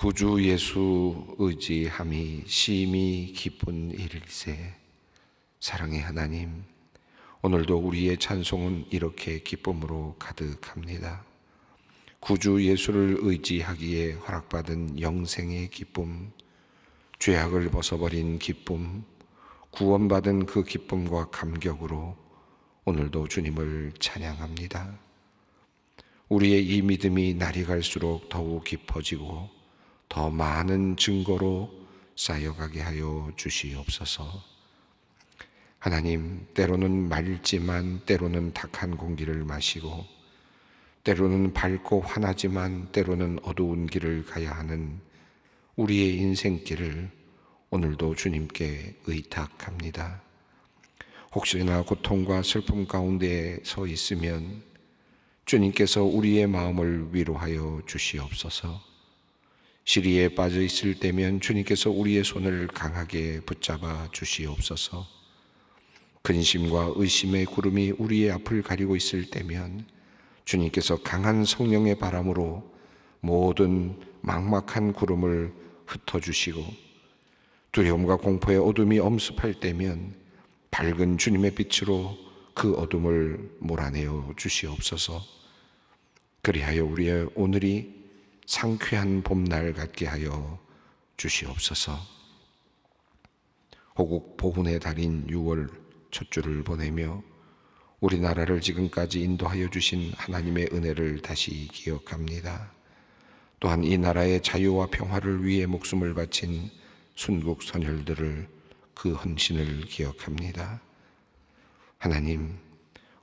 구주 예수 의지함이 심히 기쁜 일일세. 사랑의 하나님, 오늘도 우리의 찬송은 이렇게 기쁨으로 가득합니다. 구주 예수를 의지하기에 허락받은 영생의 기쁨, 죄악을 벗어버린 기쁨, 구원받은 그 기쁨과 감격으로 오늘도 주님을 찬양합니다. 우리의 이 믿음이 날이 갈수록 더욱 깊어지고 더 많은 증거로 쌓여가게 하여 주시옵소서. 하나님, 때로는 맑지만 때로는 탁한 공기를 마시고, 때로는 밝고 환하지만 때로는 어두운 길을 가야 하는 우리의 인생길을 오늘도 주님께 의탁합니다. 혹시나 고통과 슬픔 가운데 서 있으면 주님께서 우리의 마음을 위로하여 주시옵소서. 시리에 빠져 있을 때면 주님께서 우리의 손을 강하게 붙잡아 주시옵소서. 근심과 의심의 구름이 우리의 앞을 가리고 있을 때면 주님께서 강한 성령의 바람으로 모든 막막한 구름을 흩어주시고, 두려움과 공포의 어둠이 엄습할 때면 밝은 주님의 빛으로 그 어둠을 몰아내어 주시옵소서. 그리하여 우리의 오늘이 상쾌한 봄날 같게 하여 주시옵소서. 호국 보훈의 달인 6월 첫 주를 보내며 우리나라를 지금까지 인도하여 주신 하나님의 은혜를 다시 기억합니다. 또한 이 나라의 자유와 평화를 위해 목숨을 바친 순국 선열들을, 그 헌신을 기억합니다. 하나님,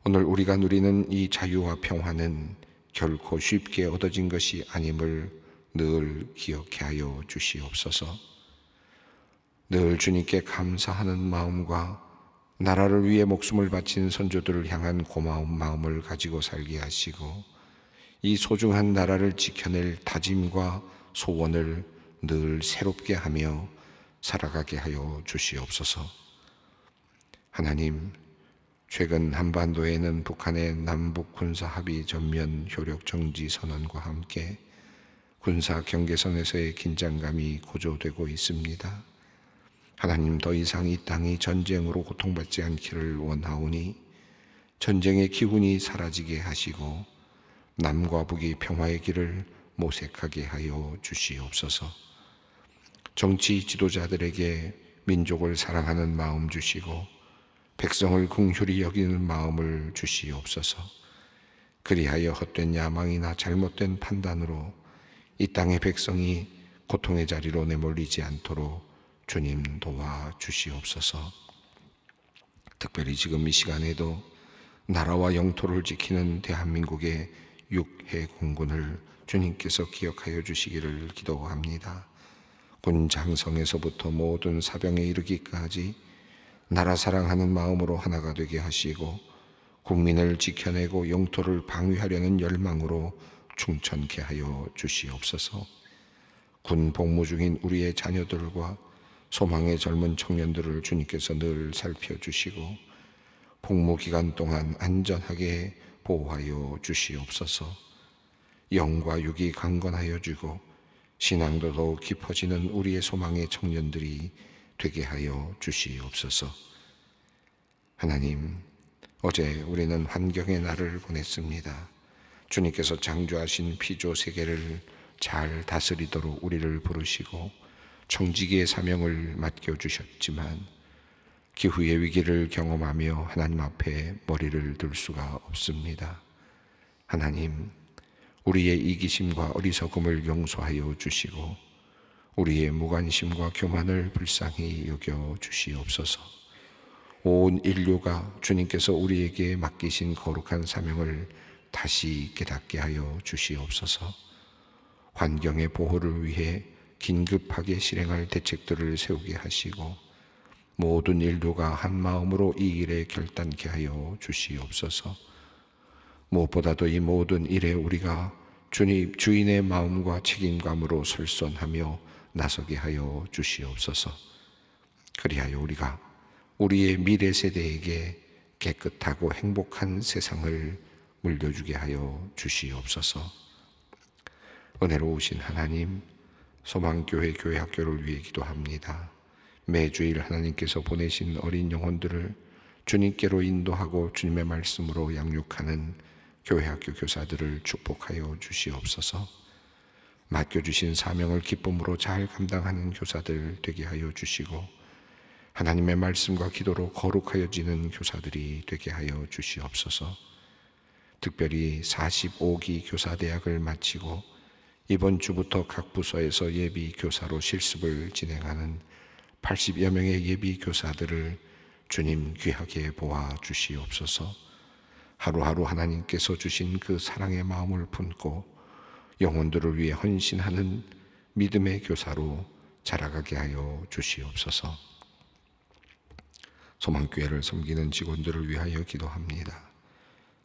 오늘 우리가 누리는 이 자유와 평화는 결코 쉽게 얻어진 것이 아님을 늘 기억해 하여 주시옵소서. 늘 주님께 감사하는 마음과 나라를 위해 목숨을 바친 선조들을 향한 고마운 마음을 가지고 살게 하시고, 이 소중한 나라를 지켜낼 다짐과 소원을 늘 새롭게 하며 살아가게 하여 주시옵소서. 하나님, 최근 한반도에는 북한의 남북 군사 합의 전면 효력 정지 선언과 함께 군사 경계선에서의 긴장감이 고조되고 있습니다. 하나님, 더 이상 이 땅이 전쟁으로 고통받지 않기를 원하오니 전쟁의 기운이 사라지게 하시고 남과 북이 평화의 길을 모색하게 하여 주시옵소서. 정치 지도자들에게 민족을 사랑하는 마음 주시고 백성을 긍휼히 여기는 마음을 주시옵소서. 그리하여 헛된 야망이나 잘못된 판단으로 이 땅의 백성이 고통의 자리로 내몰리지 않도록 주님 도와 주시옵소서. 특별히 지금 이 시간에도 나라와 영토를 지키는 대한민국의 육해 공군을 주님께서 기억하여 주시기를 기도합니다. 군 장성에서부터 모든 사병에 이르기까지 나라 사랑하는 마음으로 하나가 되게 하시고, 국민을 지켜내고 영토를 방위하려는 열망으로 충천케 하여 주시옵소서. 군 복무 중인 우리의 자녀들과 소망의 젊은 청년들을 주님께서 늘 살펴주시고 복무 기간 동안 안전하게 보호하여 주시옵소서. 영과 육이 강건하여 주고 신앙도 더욱 깊어지는 우리의 소망의 청년들이 되게 하여 주시옵소서. 하나님, 어제 우리는 환경의 날을 보냈습니다. 주님께서 창조하신 피조 세계를 잘 다스리도록 우리를 부르시고 청지기의 사명을 맡겨주셨지만 기후의 위기를 경험하며 하나님 앞에 머리를 들 수가 없습니다. 하나님, 우리의 이기심과 어리석음을 용서하여 주시고 우리의 무관심과 교만을 불쌍히 여겨 주시옵소서. 온 인류가 주님께서 우리에게 맡기신 거룩한 사명을 다시 깨닫게 하여 주시옵소서. 환경의 보호를 위해 긴급하게 실행할 대책들을 세우게 하시고 모든 인류가 한 마음으로 이 일에 결단케 하여 주시옵소서. 무엇보다도 이 모든 일에 우리가 주인의 마음과 책임감으로 설선하며 나서게 하여 주시옵소서. 그리하여 우리가 우리의 미래 세대에게 깨끗하고 행복한 세상을 물려주게 하여 주시옵소서. 은혜로우신 하나님, 소망교회 교회학교를 위해 기도합니다. 매주일 하나님께서 보내신 어린 영혼들을 주님께로 인도하고 주님의 말씀으로 양육하는 교회학교 교사들을 축복하여 주시옵소서. 맡겨주신 사명을 기쁨으로 잘 감당하는 교사들 되게 하여 주시고, 하나님의 말씀과 기도로 거룩하여지는 교사들이 되게 하여 주시옵소서. 특별히 45기 교사대학을 마치고 이번 주부터 각 부서에서 예비 교사로 실습을 진행하는 80여 명의 예비 교사들을 주님 귀하게 보아 주시옵소서. 하루하루 하나님께서 주신 그 사랑의 마음을 품고 영혼들을 위해 헌신하는 믿음의 교사로 자라가게 하여 주시옵소서. 소망교회를 섬기는 직원들을 위하여 기도합니다.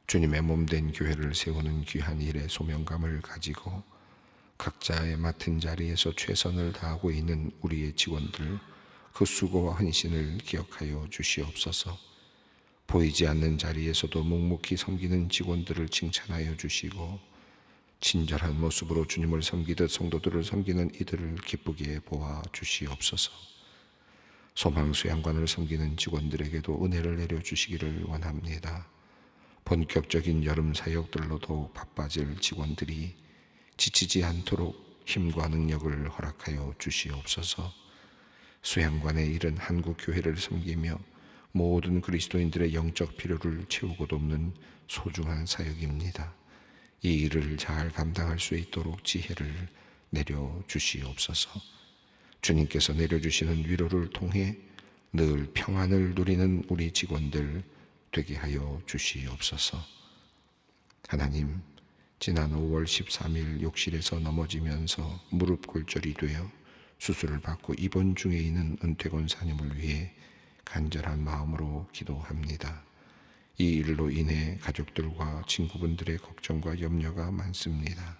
주님의 몸된 교회를 세우는 귀한 일에 소명감을 가지고 각자의 맡은 자리에서 최선을 다하고 있는 우리의 직원들, 그 수고와 헌신을 기억하여 주시옵소서. 보이지 않는 자리에서도 묵묵히 섬기는 직원들을 칭찬하여 주시고, 친절한 모습으로 주님을 섬기듯 성도들을 섬기는 이들을 기쁘게 보아 주시옵소서. 소망수양관을 섬기는 직원들에게도 은혜를 내려주시기를 원합니다. 본격적인 여름 사역들로도 바빠질 직원들이 지치지 않도록 힘과 능력을 허락하여 주시옵소서. 수양관에 이른 한국교회를 섬기며 모든 그리스도인들의 영적 필요를 채우고 돕는 소중한 사역입니다. 이 일을 잘 감당할 수 있도록 지혜를 내려주시옵소서. 주님께서 내려주시는 위로를 통해 늘 평안을 누리는 우리 직원들 되게 하여 주시옵소서. 하나님, 지난 5월 13일 욕실에서 넘어지면서 무릎 골절이 되어 수술을 받고 입원 중에 있는 은퇴 권사님을 위해 간절한 마음으로 기도합니다. 이 일로 인해 가족들과 친구분들의 걱정과 염려가 많습니다.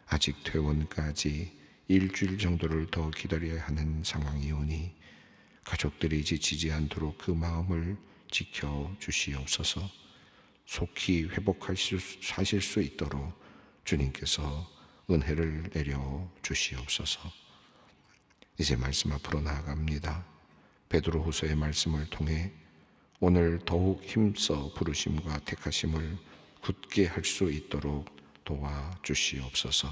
아직 퇴원까지 일주일 정도를 더 기다려야 하는 상황이오니 가족들이 지치지 않도록 그 마음을 지켜주시옵소서. 속히 회복하실 수 있도록 주님께서 은혜를 내려주시옵소서. 이제 말씀 앞으로 나아갑니다. 베드로후서의 말씀을 통해 오늘 더욱 힘써 부르심과 택하심을 굳게 할 수 있도록 도와주시옵소서.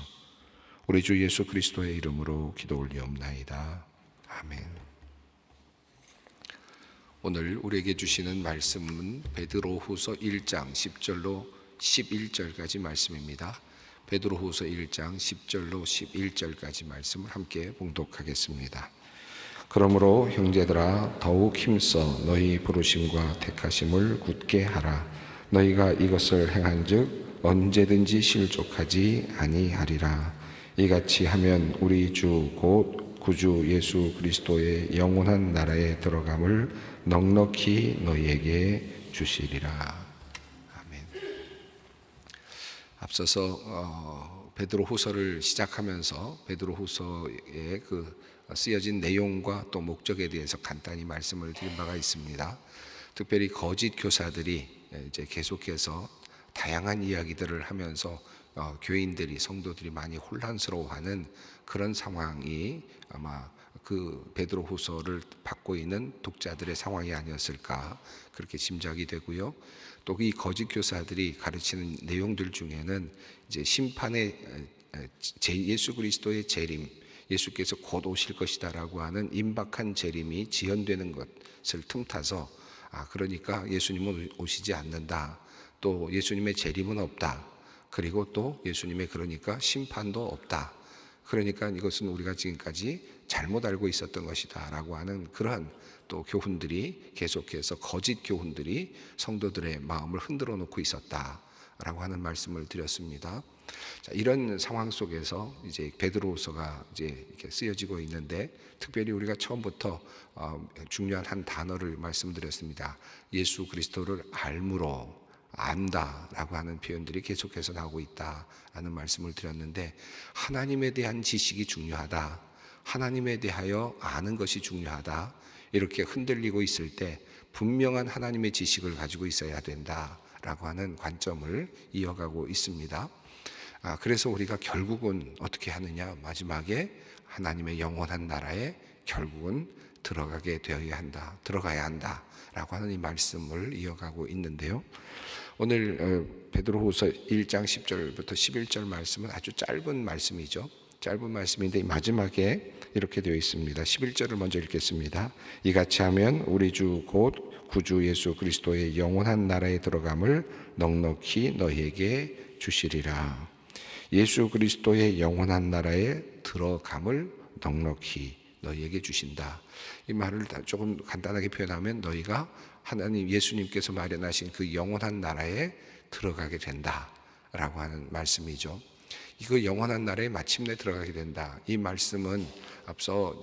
우리 주 예수 그리스도의 이름으로 기도 올리옵나이다. 아멘. 오늘 우리에게 주시는 말씀은 베드로후서 1장 10절로 11절까지 말씀입니다. 베드로후서 1장 10절로 11절까지 말씀을 함께 봉독하겠습니다. 그러므로 형제들아 더욱 힘써 너희 부르심과 택하심을 굳게 하라. 너희가 이것을 행한즉 언제든지 실족하지 아니하리라. 이같이 하면 우리 주 곧 구주 예수 그리스도의 영원한 나라에 들어감을 넉넉히 너희에게 주시리라. 아멘. 앞서서 베드로후서를 시작하면서 베드로후서의 그 쓰여진 내용과 또 목적에 대해서 간단히 말씀을 드린 바가 있습니다. 특별히 거짓 교사들이 이제 계속해서 다양한 이야기들을 하면서 교인들이, 성도들이 많이 혼란스러워하는 그런 상황이 아마 그 베드로후서를 받고 있는 독자들의 상황이 아니었을까 그렇게 짐작이 되고요. 또 이 거짓 교사들이 가르치는 내용들 중에는 이제 심판의 예수 그리스도의 재림, 예수께서 곧 오실 것이다라고 하는 임박한 재림이 지연되는 것을 틈타서 그러니까 예수님은 오시지 않는다. 또 예수님의 재림은 없다. 그리고 또 예수님의 그러니까 심판도 없다. 그러니까 이것은 우리가 지금까지 잘못 알고 있었던 것이다 라고 하는 그러한 또 교훈들이 계속해서 거짓 교훈들이 성도들의 마음을 흔들어 놓고 있었다 라고 하는 말씀을 드렸습니다. 자, 이런 상황 속에서 이제 베드로후서가 이제 이렇게 쓰여지고 있는데 특별히 우리가 처음부터 중요한 한 단어를 말씀드렸습니다. 예수 그리스도를 알므로 안다라고 하는 표현들이 계속해서 나오고 있다라는 말씀을 드렸는데 하나님에 대한 지식이 중요하다. 하나님에 대하여 아는 것이 중요하다. 이렇게 흔들리고 있을 때 분명한 하나님의 지식을 가지고 있어야 된다라고 하는 관점을 이어가고 있습니다. 그래서 우리가 결국은 어떻게 하느냐, 마지막에 하나님의 영원한 나라에 결국은 들어가야 한다라고 하는 이 말씀을 이어가고 있는데요. 오늘 베드로후서 1장 10절부터 11절 말씀은 아주 짧은 말씀이죠. 짧은 말씀인데 마지막에 이렇게 되어 있습니다. 11절을 먼저 읽겠습니다. 이같이 하면 우리 주 곧 구주 예수 그리스도의 영원한 나라에 들어감을 넉넉히 너희에게 주시리라. 예수 그리스도의 영원한 나라에 들어감을 넉넉히 너희에게 주신다. 이 말을 조금 간단하게 표현하면 너희가 하나님 예수님께서 마련하신 그 영원한 나라에 들어가게 된다라고 하는 말씀이죠. 이거 영원한 나라에 마침내 들어가게 된다. 이 말씀은 앞서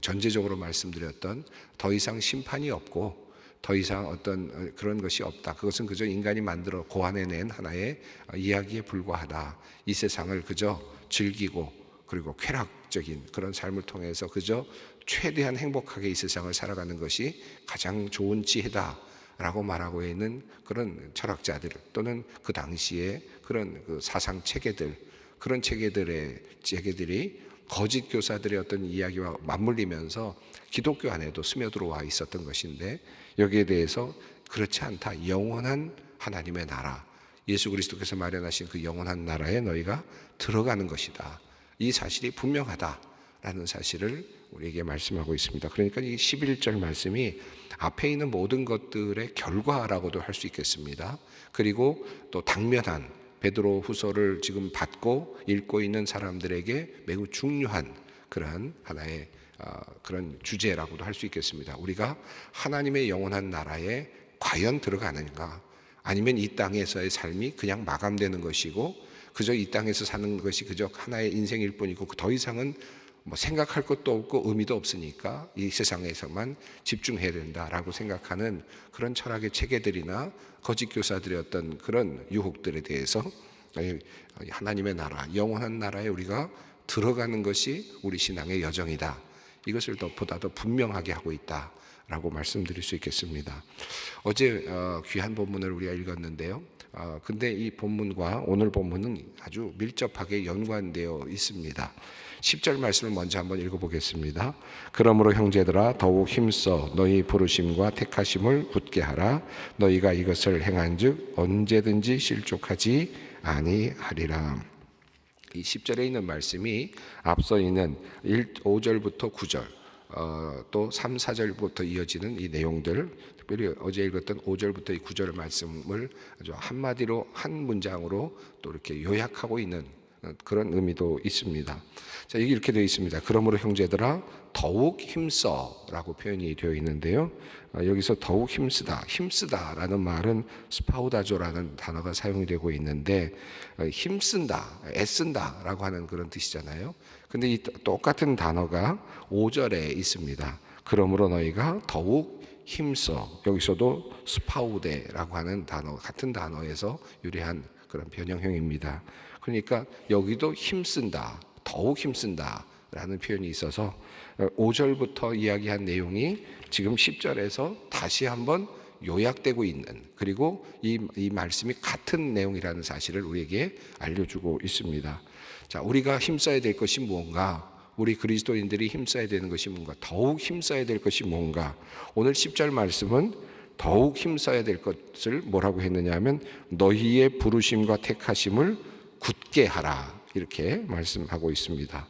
전제적으로 말씀드렸던 더 이상 심판이 없고 더 이상 어떤 그런 것이 없다. 그것은 그저 인간이 만들어 고안해낸 하나의 이야기에 불과하다. 이 세상을 그저 즐기고 그리고 쾌락적인 그런 삶을 통해서 그저 최대한 행복하게 이 세상을 살아가는 것이 가장 좋은 지혜다라고 말하고 있는 그런 철학자들 또는 그 당시에 그런 그 사상 체계들, 그런 체계들이 거짓 교사들의 어떤 이야기와 맞물리면서 기독교 안에도 스며들어와 있었던 것인데, 여기에 대해서 그렇지 않다. 영원한 하나님의 나라, 예수 그리스도께서 마련하신 그 영원한 나라에 너희가 들어가는 것이다. 이 사실이 분명하다라는 사실을 우리에게 말씀하고 있습니다. 그러니까 이 11절 말씀이 앞에 있는 모든 것들의 결과라고도 할 수 있겠습니다. 그리고 또 당면한 베드로 후서를 지금 받고 읽고 있는 사람들에게 매우 중요한 그러한 하나의 그런 주제라고도 할 수 있겠습니다. 우리가 하나님의 영원한 나라에 과연 들어가는가, 아니면 이 땅에서의 삶이 그냥 마감되는 것이고 그저 이 땅에서 사는 것이 그저 하나의 인생일 뿐이고 더 이상은 뭐 생각할 것도 없고 의미도 없으니까 이 세상에서만 집중해야 된다라고 생각하는 그런 철학의 체계들이나 거짓 교사들의 어떤 그런 유혹들에 대해서 하나님의 나라, 영원한 나라에 우리가 들어가는 것이 우리 신앙의 여정이다. 이것을 보다 더 분명하게 하고 있다라고 말씀드릴 수 있겠습니다. 어제 귀한 본문을 우리가 읽었는데요. 근데 이 본문과 오늘 본문은 아주 밀접하게 연관되어 있습니다. 10절 말씀을 먼저 한번 읽어보겠습니다. 그러므로 형제들아 더욱 힘써 너희 부르심과 택하심을 굳게 하라. 너희가 이것을 행한즉 언제든지 실족하지 아니하리라. 이 10절에 있는 말씀이 앞서 있는 5절부터 9절 또 3, 4절부터 이어지는 이 내용들, 특별히 어제 읽었던 5절부터 이 9절 말씀을 아주 한마디로 한 문장으로 또 이렇게 요약하고 있는 그런 의미도 있습니다. 자, 여기 이렇게 되어 있습니다. 그러므로 형제들아 더욱 힘써라고 표현이 되어 있는데요. 여기서 더욱 힘쓰다라는 말은 스파우다조라는 단어가 사용이 되고 있는데 힘쓴다, 애쓴다라고 하는 그런 뜻이잖아요. 근데 이 똑같은 단어가 5절에 있습니다. 그러므로 너희가 더욱 힘써, 여기서도 스파우데라고 하는 단어, 같은 단어에서 유래한 그런 변형형입니다. 그러니까 여기도 힘쓴다, 더욱 힘쓴다라는 표현이 있어서 5절부터 이야기한 내용이 지금 10절에서 다시 한번 요약되고 있는, 그리고 이 말씀이 같은 내용이라는 사실을 우리에게 알려주고 있습니다. 자, 우리가 힘써야 될 것이 무언가, 우리 그리스도인들이 힘써야 되는 것이 뭔가, 더욱 힘써야 될 것이 뭔가. 오늘 10절 말씀은 더욱 힘써야 될 것을 뭐라고 했느냐 하면 너희의 부르심과 택하심을 굳게 하라, 이렇게 말씀하고 있습니다.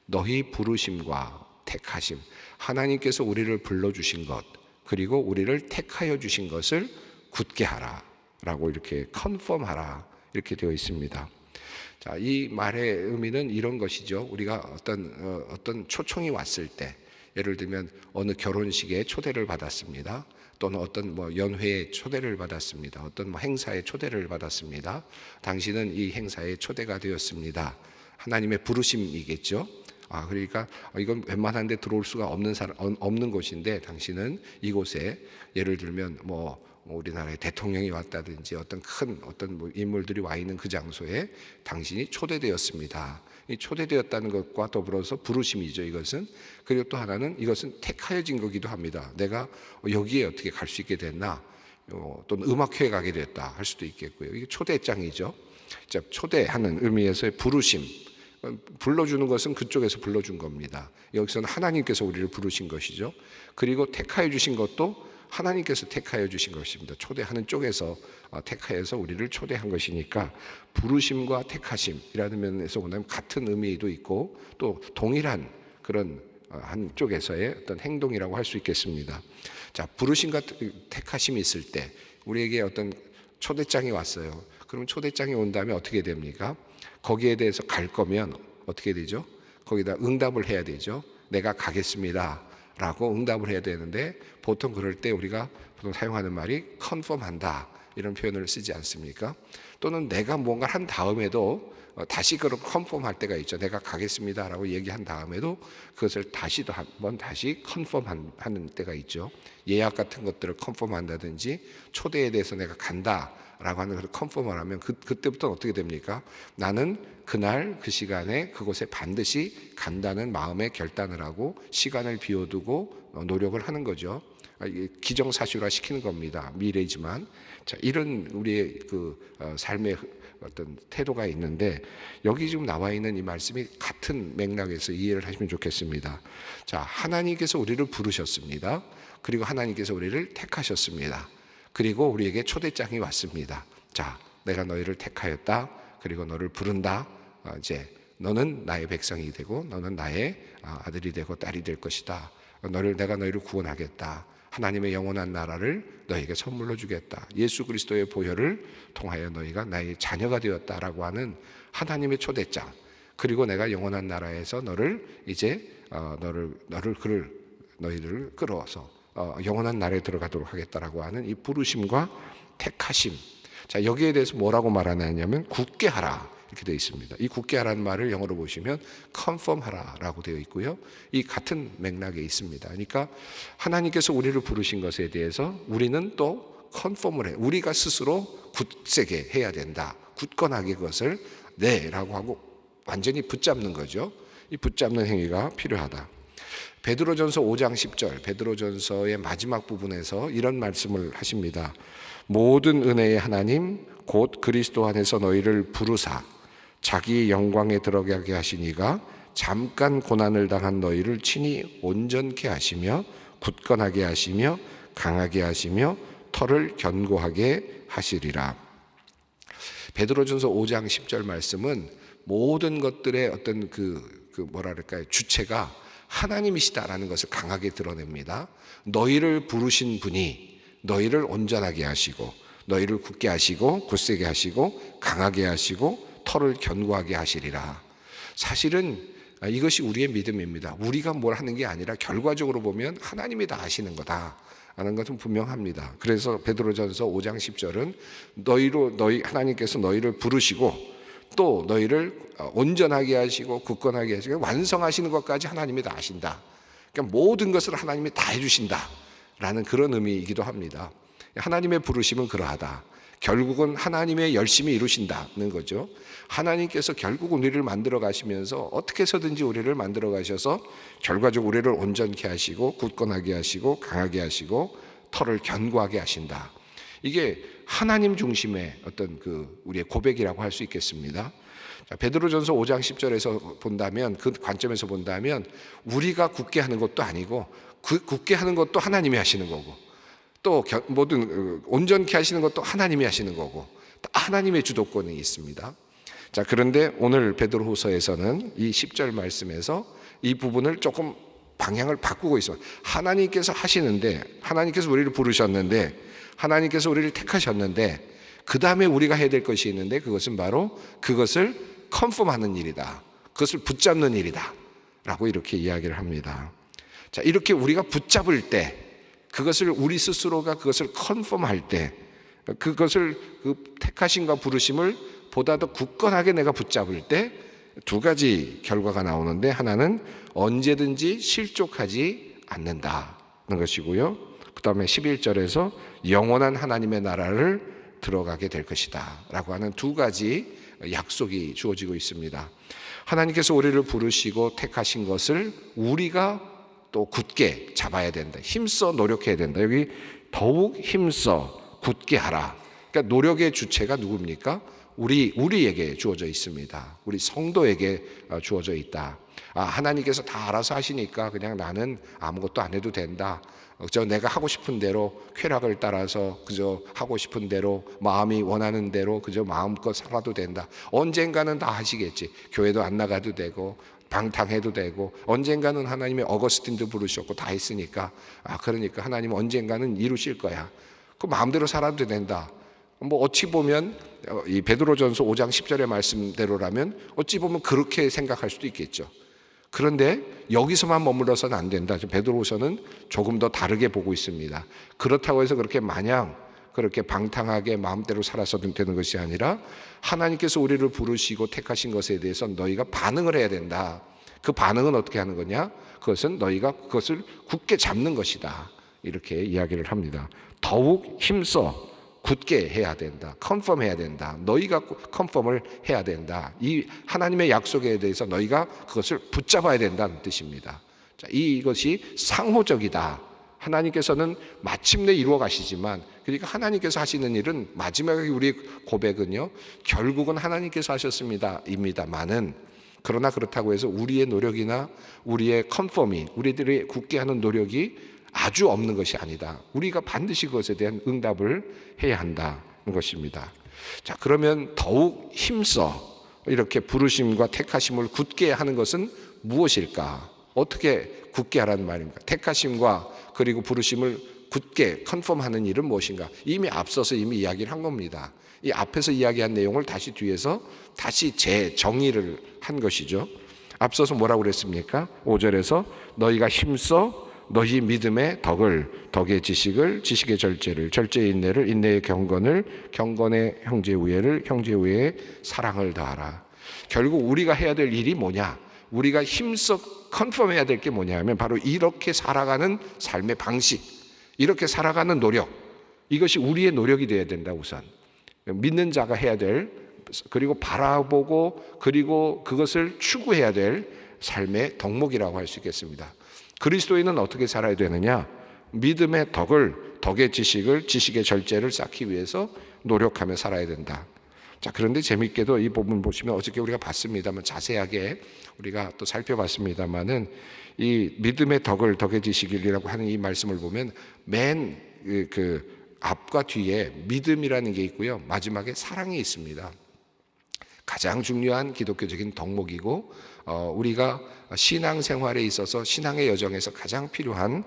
너희 부르심과 택하심, 하나님께서 우리를 불러주신 것, 그리고 우리를 택하여 주신 것을 굳게 하라 라고 이렇게 컨펌하라 이렇게 되어 있습니다. 자, 이 말의 의미는 이런 것이죠. 우리가 어떤 초청이 왔을 때, 예를 들면 어느 결혼식에 초대를 받았습니다. 또는 어떤 연회에 초대를 받았습니다. 어떤 행사에 초대를 받았습니다. 당신은 이 행사에 초대가 되었습니다. 하나님의 부르심이겠죠. 그러니까 이건 웬만한데 들어올 수가 없는 곳인데 당신은 이곳에, 예를 들면 우리나라의 대통령이 왔다든지 어떤 인물들이 와 있는 그 장소에 당신이 초대되었습니다. 이 초대되었다는 것과 더불어서 부르심이죠, 이것은. 그리고 또 하나는 이것은 택하여진 거기도 합니다. 내가 여기에 어떻게 갈 수 있게 됐나, 또는 음악회에 가게 됐다 할 수도 있겠고요. 이게 초대장이죠. 자, 초대하는 의미에서의 부르심, 불러주는 것은 그쪽에서 불러준 겁니다. 여기서는 하나님께서 우리를 부르신 것이죠. 그리고 택하여 주신 것도 하나님께서 택하여 주신 것입니다. 초대하는 쪽에서 택하여서 우리를 초대한 것이니까 부르심과 택하심이라는 면에서 보면 같은 의미도 있고 또 동일한 그런 한쪽에서의 어떤 행동이라고 할 수 있겠습니다. 자, 부르심과 택하심이 있을 때 우리에게 어떤 초대장이 왔어요. 그럼 초대장이 온 다음에 어떻게 됩니까? 거기에 대해서 갈 거면 어떻게 되죠? 거기다 응답을 해야 되죠. 내가 가겠습니다 라고 응답을 해야 되는데, 보통 그럴 때 우리가 보통 사용하는 말이 컨펌한다 이런 표현을 쓰지 않습니까? 또는 내가 뭔가 한 다음에도 다시 그걸 컨펌할 때가 있죠. 내가 가겠습니다 라고 얘기한 다음에도 그것을 다시도 한번 다시 컨펌하는 때가 있죠. 예약 같은 것들을 컨펌한다든지 초대에 대해서 내가 간다 라고 하는 것을 컨펌을 하면 그때부터는 어떻게 됩니까? 나는 그날 그 시간에 그곳에 반드시 간다는 마음의 결단을 하고 시간을 비워두고 노력을 하는 거죠. 기정사실화 시키는 겁니다. 미래지만. 자, 이런 우리의 삶의 어떤 태도가 있는데, 여기 지금 나와 있는 이 말씀이 같은 맥락에서 이해를 하시면 좋겠습니다. 자, 하나님께서 우리를 부르셨습니다. 그리고 하나님께서 우리를 택하셨습니다. 그리고 우리에게 초대장이 왔습니다. 자, 내가 너희를 택하였다. 그리고 너를 부른다. 이제 너는 나의 백성이 되고 너는 나의 아들이 되고 딸이 될 것이다. 내가 너희를 구원하겠다. 하나님의 영원한 나라를 너희에게 선물로 주겠다. 예수 그리스도의 보혈을 통하여 너희가 나의 자녀가 되었다라고 하는 하나님의 초대장. 그리고 내가 영원한 나라에서 너를 이제 너희를 끌어서 영원한 나라에 들어가도록 하겠다라고 하는 이 부르심과 택하심. 자, 여기에 대해서 뭐라고 말하냐면 굳게 하라 이렇게 되어 있습니다. 이 굳게 하라는 말을 영어로 보시면 confirm 하라라고 되어 있고요. 이 같은 맥락에 있습니다. 그러니까 하나님께서 우리를 부르신 것에 대해서 우리는 또 컨펌을 해. 우리가 스스로 굳세게 해야 된다. 굳건하게 그것을 네라고 하고 완전히 붙잡는 거죠. 이 붙잡는 행위가 필요하다. 베드로전서 5장 10절, 베드로전서의 마지막 부분에서 이런 말씀을 하십니다. 모든 은혜의 하나님 곧 그리스도 안에서 너희를 부르사 자기 영광에 들어가게 하시니가 잠깐 고난을 당한 너희를 친히 온전케 하시며 굳건하게 하시며 강하게 하시며 털을 견고하게 하시리라. 베드로전서 5장 10절 말씀은 모든 것들의 어떤 뭐랄까요, 주체가 하나님이시다라는 것을 강하게 드러냅니다. 너희를 부르신 분이 너희를 온전하게 하시고 너희를 굳게 하시고 굳세게 하시고 강하게 하시고 털을 견고하게 하시리라. 사실은 이것이 우리의 믿음입니다. 우리가 뭘 하는 게 아니라 결과적으로 보면 하나님이 다 하시는 거다 하는 것은 분명합니다. 그래서 베드로전서 5장 10절은 하나님께서 너희를 부르시고 또 너희를 온전하게 하시고 굳건하게 하시고 완성하시는 것까지 하나님이 다 하신다. 그러니까 모든 것을 하나님이 다 해주신다라는 그런 의미이기도 합니다. 하나님의 부르심은 그러하다. 결국은 하나님의 열심히 이루신다는 거죠. 하나님께서 결국 우리를 만들어 가시면서 어떻게 해서든지 우리를 만들어 가셔서 결과적으로 우리를 온전케 하시고 굳건하게 하시고 강하게 하시고 털을 견고하게 하신다. 이게 하나님 중심의 어떤 우리의 고백이라고 할 수 있겠습니다. 자, 베드로전서 5장 10절에서 본다면, 그 관점에서 본다면 우리가 굳게 하는 것도 아니고 굳게 하는 것도 하나님이 하시는 거고 또 모든 온전케 하시는 것도 하나님이 하시는 거고 하나님의 주도권이 있습니다. 자, 그런데 오늘 베드로후서에서는 이 10절 말씀에서 이 부분을 조금 방향을 바꾸고 있어요. 하나님께서 하시는데, 하나님께서 우리를 부르셨는데, 하나님께서 우리를 택하셨는데 그 다음에 우리가 해야 될 것이 있는데 그것은 바로 그것을 컨펌하는 일이다. 그것을 붙잡는 일이다 라고 이렇게 이야기를 합니다. 자, 이렇게 우리가 붙잡을 때, 그것을 우리 스스로가 그것을 컨펌할 때, 그것을 택하심과 부르심을 보다 더 굳건하게 내가 붙잡을 때 두 가지 결과가 나오는데, 하나는 언제든지 실족하지 않는다는 것이고요. 그 다음에 11절에서 영원한 하나님의 나라를 들어가게 될 것이다 라고 하는 두 가지 약속이 주어지고 있습니다. 하나님께서 우리를 부르시고 택하신 것을 우리가 또 굳게 잡아야 된다. 힘써 노력해야 된다. 여기 더욱 힘써 굳게 하라. 그러니까 노력의 주체가 누굽니까? 우리에게 주어져 있습니다. 우리 성도에게 주어져 있다. 하나님께서 다 알아서 하시니까 그냥 나는 아무것도 안 해도 된다. 내가 하고 싶은 대로 쾌락을 따라서 그저 하고 싶은 대로 마음이 원하는 대로 그저 마음껏 살아도 된다. 언젠가는 다 하시겠지. 교회도 안 나가도 되고 방탕해도 되고 언젠가는 하나님이 어거스틴도 부르셨고 다 했으니까 그러니까 하나님은 언젠가는 이루실 거야. 그 마음대로 살아도 된다. 뭐 어찌 보면 이 베드로전서 5장 10절의 말씀대로라면 어찌 보면 그렇게 생각할 수도 있겠죠. 그런데 여기서만 머물러서는 안 된다. 베드로서는 조금 더 다르게 보고 있습니다. 그렇다고 해서 그렇게 마냥 그렇게 방탕하게 마음대로 살아서도 되는 것이 아니라 하나님께서 우리를 부르시고 택하신 것에 대해서 너희가 반응을 해야 된다. 그 반응은 어떻게 하는 거냐? 그것은 너희가 그것을 굳게 잡는 것이다. 이렇게 이야기를 합니다. 더욱 힘써 굳게 해야 된다. 컨펌해야 된다. 너희가 컨펌을 해야 된다. 이 하나님의 약속에 대해서 너희가 그것을 붙잡아야 된다는 뜻입니다. 자, 이것이 상호적이다. 하나님께서는 마침내 이루어 가시지만, 그러니까 하나님께서 하시는 일은 마지막에 우리의 고백은요, 결국은 하나님께서 하셨습니다. 입니다만은 그러나 그렇다고 해서 우리의 노력이나 우리의 컨펌이, 우리들이 굳게 하는 노력이 아주 없는 것이 아니다. 우리가 반드시 그것에 대한 응답을 해야 한다는 것입니다. 자, 그러면 더욱 힘써 이렇게 부르심과 택하심을 굳게 하는 것은 무엇일까? 어떻게 굳게 하라는 말입니까? 택하심과 그리고 부르심을 굳게 컨펌하는 일은 무엇인가? 이미 앞서서 이야기를 한 겁니다. 이 앞에서 이야기한 내용을 다시 뒤에서 다시 재정의를 한 것이죠. 앞서서 뭐라고 그랬습니까? 5절에서 너희가 힘써 너희 믿음의 덕의 지식을, 지식의 절제를, 절제의 인내를, 인내의 경건을, 경건의 형제 우애를, 형제 우애의 사랑을 다하라. 결국 우리가 해야 될 일이 뭐냐? 우리가 힘써 컨펌해야 될 게 뭐냐 하면 바로 이렇게 살아가는 삶의 방식, 이렇게 살아가는 노력, 이것이 우리의 노력이 되어야 된다. 우선 믿는 자가 해야 될, 그리고 바라보고 그리고 그것을 추구해야 될 삶의 덕목이라고 할 수 있겠습니다. 그리스도인은 어떻게 살아야 되느냐? 믿음의 덕의 지식을, 지식의 절제를 쌓기 위해서 노력하며 살아야 된다. 자, 그런데 재밌게도 이 부분 보시면 어저께 우리가 봤습니다만, 자세하게 우리가 또 살펴봤습니다만은, 이 믿음의 덕의 지식이라고 하는 이 말씀을 보면 맨 앞과 뒤에 믿음이라는 게 있고요, 마지막에 사랑이 있습니다. 가장 중요한 기독교적인 덕목이고 우리가 신앙생활에 있어서 신앙의 여정에서 가장 필요한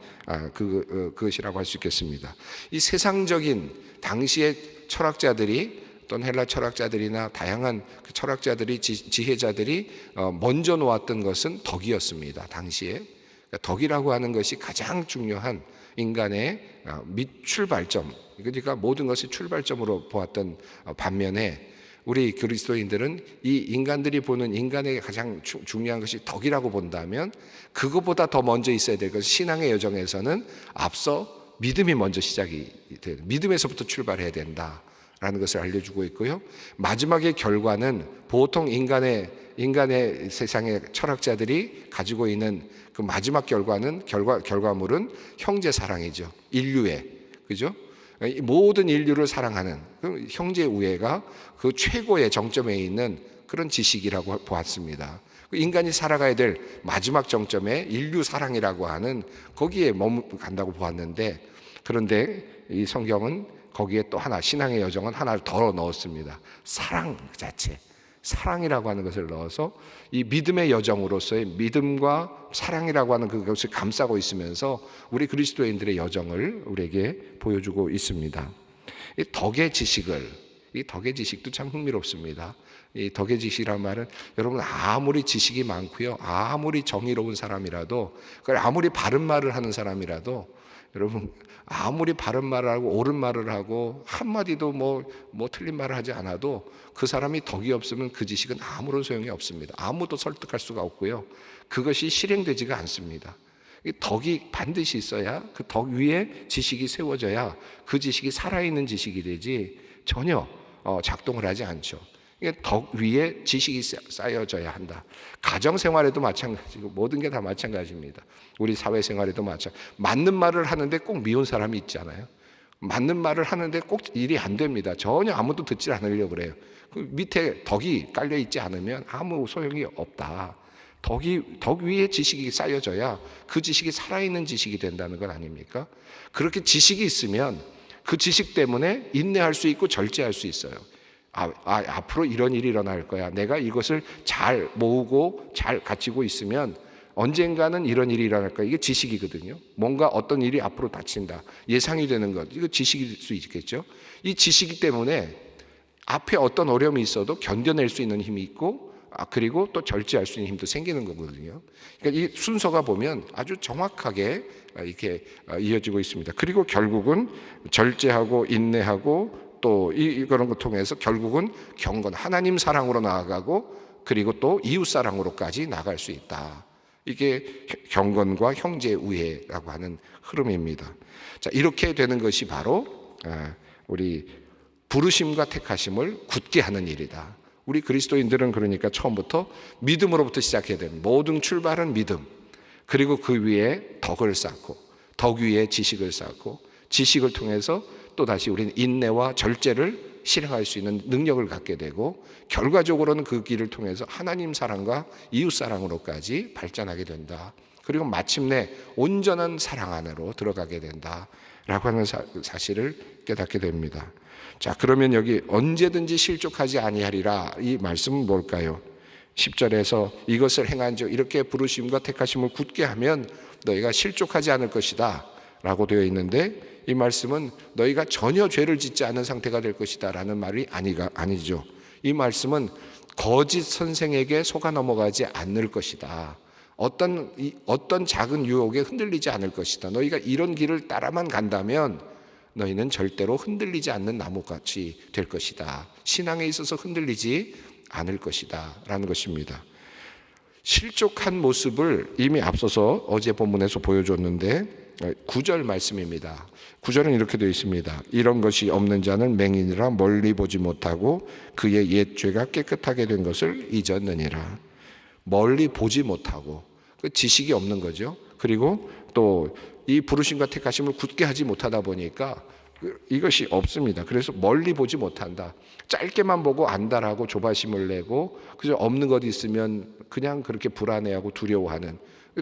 그것이라고 할 수 있겠습니다. 이 세상적인 당시의 철학자들이 또는 헬라 철학자들이나 다양한 철학자들이 지혜자들이 먼저 놓았던 것은 덕이었습니다. 당시에 덕이라고 하는 것이 가장 중요한 인간의 밑출발점, 그러니까 모든 것을 출발점으로 보았던 반면에 우리 그리스도인들은 이 인간들이 보는 인간의 가장 중요한 것이 덕이라고 본다면 그것보다 더 먼저 있어야 될 것은 신앙의 여정에서는 앞서 믿음이 먼저 시작이 돼요. 믿음에서부터 출발해야 된다라는 것을 알려주고 있고요. 마지막의 결과는 보통 인간의 세상의 철학자들이 가지고 있는 그 마지막 결과물은 형제 사랑이죠. 인류의, 그죠? 모든 인류를 사랑하는 형제 우애가 그 최고의 정점에 있는 그런 지식이라고 보았습니다. 인간이 살아가야 될 마지막 정점에 인류 사랑이라고 하는 거기에 머물간다고 보았는데, 그런데 이 성경은 거기에 또 하나, 신앙의 여정은 하나를 더 넣었습니다. 사랑 자체, 사랑이라고 하는 것을 넣어서 이 믿음의 여정으로서의 믿음과 사랑이라고 하는 그것을 감싸고 있으면서 우리 그리스도인들의 여정을 우리에게 보여주고 있습니다. 이 덕의 지식도 참 흥미롭습니다. 이 덕의 지식이란 말은 여러분 아무리 지식이 많고요, 아무리 정의로운 사람이라도, 아무리 바른 말을 하는 사람이라도, 여러분 아무리 바른 말을 하고 옳은 말을 하고 한마디도 뭐 틀린 말을 하지 않아도 그 사람이 덕이 없으면 그 지식은 아무런 소용이 없습니다. 아무도 설득할 수가 없고요, 그것이 실행되지가 않습니다. 덕이 반드시 있어야, 그 덕 위에 지식이 세워져야 그 지식이 살아있는 지식이 되지 전혀 작동을 하지 않죠. 덕 위에 지식이 쌓여져야 한다. 가정생활에도 마찬가지고 모든 게 다 마찬가지입니다. 우리 사회생활에도 마찬가지. 맞는 말을 하는데 꼭 미운 사람이 있잖아요. 맞는 말을 하는데 꼭 일이 안 됩니다. 전혀 아무도 듣지 않으려고 그래요. 그 밑에 덕이 깔려 있지 않으면 아무 소용이 없다. 덕 위에 지식이 쌓여져야 그 지식이 살아있는 지식이 된다는 것 아닙니까? 그렇게 지식이 있으면 그 지식 때문에 인내할 수 있고 절제할 수 있어요. 앞으로 이런 일이 일어날 거야. 내가 이것을 잘 모으고 잘 갖추고 있으면 언젠가는 이런 일이 일어날 거야. 이게 지식이거든요. 뭔가 어떤 일이 앞으로 닥친다. 예상이 되는 것. 이거 지식일 수 있겠죠. 이 지식이 때문에 앞에 어떤 어려움이 있어도 견뎌낼 수 있는 힘이 있고, 그리고 또 절제할 수 있는 힘도 생기는 거거든요. 그러니까 이 순서가 보면 아주 정확하게 이렇게 이어지고 있습니다. 그리고 결국은 절제하고 인내하고 또 이런 것 통해서 결국은 경건, 하나님 사랑으로 나아가고, 그리고 또 이웃 사랑으로까지 나갈 수 있다. 이게 경건과 형제 우애라고 하는 흐름입니다. 자, 이렇게 되는 것이 바로 우리 부르심과 택하심을 굳게 하는 일이다. 우리 그리스도인들은 그러니까 처음부터 믿음으로부터 시작해야 됩니다. 모든 출발은 믿음, 그리고 그 위에 덕을 쌓고, 덕 위에 지식을 쌓고, 지식을 통해서 또다시 우리는 인내와 절제를 실행할 수 있는 능력을 갖게 되고, 결과적으로는 그 길을 통해서 하나님 사랑과 이웃 사랑으로까지 발전하게 된다. 그리고 마침내 온전한 사랑 안으로 들어가게 된다라고 하는 사실을 깨닫게 됩니다. 자, 그러면 여기 언제든지 실족하지 아니하리라, 이 말씀은 뭘까요? 10절에서 이것을 행한즉 이렇게 부르심과 택하심을 굳게 하면 너희가 실족하지 않을 것이다 라고 되어 있는데, 이 말씀은 너희가 전혀 죄를 짓지 않은 상태가 될 것이다 라는 말이 아니죠. 이 말씀은 거짓 선생에게 속아 넘어가지 않을 것이다. 어떤 작은 유혹에 흔들리지 않을 것이다. 너희가 이런 길을 따라만 간다면 너희는 절대로 흔들리지 않는 나무같이 될 것이다. 신앙에 있어서 흔들리지 않을 것이다 라는 것입니다. 실족한 모습을 이미 앞서서 어제 본문에서 보여줬는데 9절 말씀입니다. 9절은 이렇게 되어 있습니다. 이런 것이 없는 자는 맹인이라 멀리 보지 못하고 그의 옛 죄가 깨끗하게 된 것을 잊었느니라. 멀리 보지 못하고, 그 지식이 없는 거죠. 그리고 또 이 부르심과 택하심을 굳게 하지 못하다 보니까 이것이 없습니다. 그래서 멀리 보지 못한다. 짧게만 보고 안다라고 조바심을 내고, 그저 없는 것 있으면 그냥 그렇게 불안해하고 두려워하는,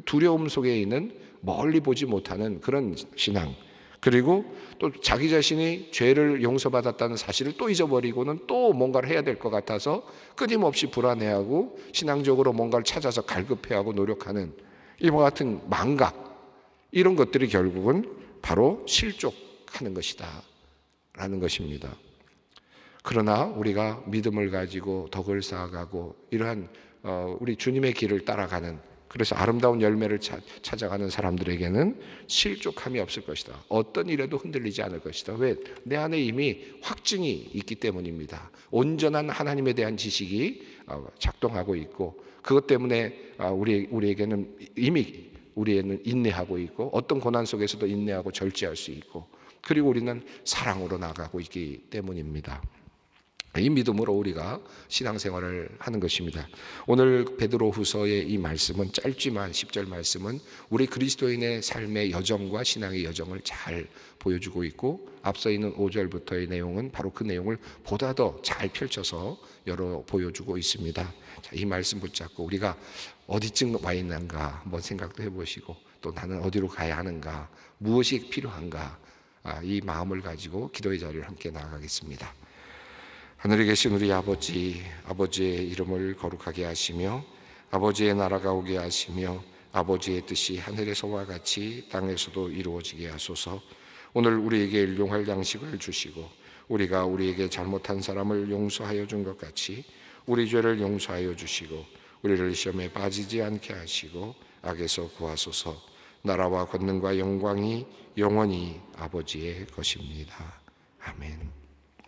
두려움 속에 있는 멀리 보지 못하는 그런 신앙. 그리고 또 자기 자신이 죄를 용서받았다는 사실을 또 잊어버리고는 또 뭔가를 해야 될 것 같아서 끊임없이 불안해하고 신앙적으로 뭔가를 찾아서 갈급해하고 노력하는 이와 같은 망각, 이런 것들이 결국은 바로 실족하는 것이다 라는 것입니다. 그러나 우리가 믿음을 가지고 덕을 쌓아가고 이러한 우리 주님의 길을 따라가는, 그래서 아름다운 열매를 찾아가는 사람들에게는 실족함이 없을 것이다. 어떤 일에도 흔들리지 않을 것이다. 왜? 내 안에 이미 확증이 있기 때문입니다. 온전한 하나님에 대한 지식이 작동하고 있고, 그것 때문에 우리에게는 이미 우리에는 인내하고 있고, 어떤 고난 속에서도 인내하고 절제할 수 있고, 그리고 우리는 사랑으로 나가고 있기 때문입니다. 이 믿음으로 우리가 신앙생활을 하는 것입니다. 오늘 베드로후서의 이 말씀은 짧지만 10절 말씀은 우리 그리스도인의 삶의 여정과 신앙의 여정을 잘 보여주고 있고, 앞서 있는 5절부터의 내용은 바로 그 내용을 보다 더 잘 펼쳐서 보여주고 있습니다. 자, 이 말씀 붙잡고 우리가 어디쯤 와 있는가 한번 생각도 해보시고, 또 나는 어디로 가야 하는가, 무엇이 필요한가, 이 마음을 가지고 기도의 자리를 함께 나아가겠습니다. 하늘에 계신 우리 아버지, 아버지의 이름을 거룩하게 하시며 아버지의 나라가 오게 하시며 아버지의 뜻이 하늘에서와 같이 땅에서도 이루어지게 하소서. 오늘 우리에게 일용할 양식을 주시고 우리가 우리에게 잘못한 사람을 용서하여 준 것 같이 우리 죄를 용서하여 주시고 우리를 시험에 빠지지 않게 하시고 악에서 구하소서. 나라와 권능과 영광이 영원히 아버지의 것입니다. 아멘.